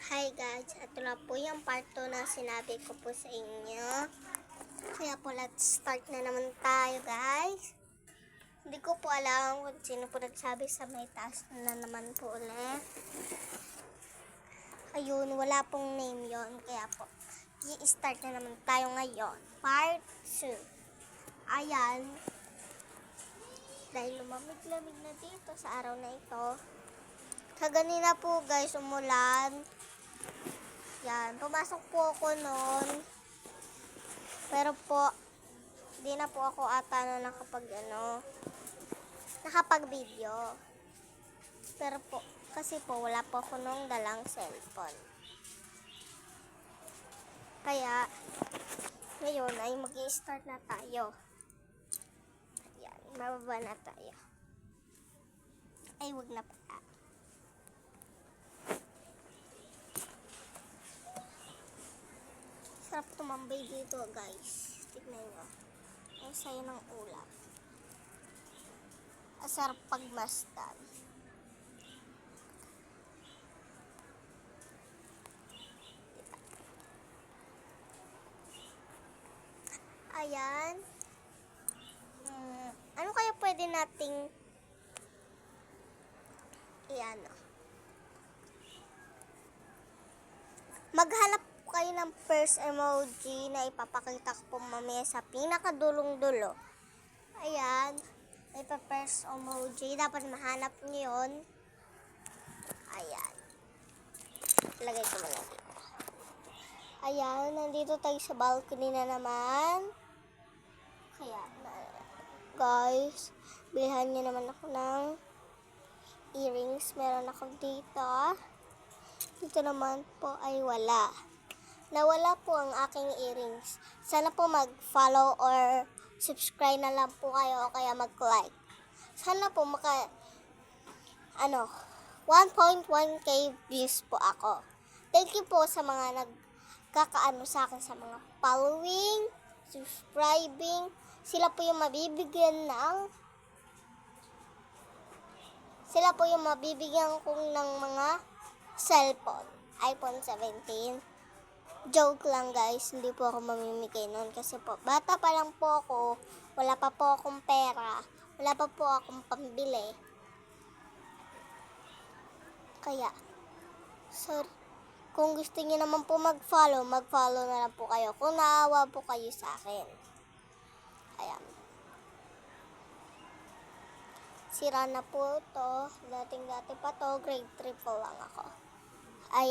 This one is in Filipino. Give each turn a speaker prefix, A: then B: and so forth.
A: Hi guys, ito na po yung part 2 na sinabi ko po sa inyo. Kaya po let's start na naman tayo guys. Hindi ko po alam kung sino po nagsabi sa may taas na naman po ulit. Ayun, wala pong name yon. Kaya po, i-start na naman tayo ngayon. Part 2. Ayan. Dahil lumamig-lamig na dito sa araw na ito. Kaganina po guys, umulan. Yan, pumasok po ako noon. Pero po, di na po ako ata na nakapag-video. Pero po, kasi po, wala po ako nung dalang cellphone. Kaya, ngayon ay mag-i-start na tayo. Yan, mababa na tayo. Ay, wag na pala. Sarap tumambay dito guys. Tignan nyo. Ang saya ng ulap. Ang sarap pagmasdan. Ayan. Ano kaya pwede nating maghanap kayo ng first emoji na ipapakita ko po mamaya sa pinakadulong-dulo. Ayan. May first emoji. Dapat mahanap nyo yun. Ayan. Lagay ko muna dito. Ayan. Nandito tayo sa balcony na naman. Kaya, guys, bilhan nyo naman ako ng earrings. Meron ako dito. Dito naman po ay wala. Nawala po ang aking earrings. Sana po mag-follow or subscribe na lang po kayo o kaya mag-like. Sana po 1.1k views po ako. Thank you po sa mga nagkakaano sa akin sa mga following, subscribing. Sila po yung mabibigyan kong ng mga cellphone, iPhone 17. Joke lang guys, hindi po ako mamimigay nun kasi po, bata pa lang po ako, wala pa po akong pera, wala pa po akong pambili. Kaya, kung gusto niyo naman po mag-follow na lang po kayo kung naawa po kayo sa akin. Ayan. Sira na po to, dating-dati pa to, grade 3 po lang ako.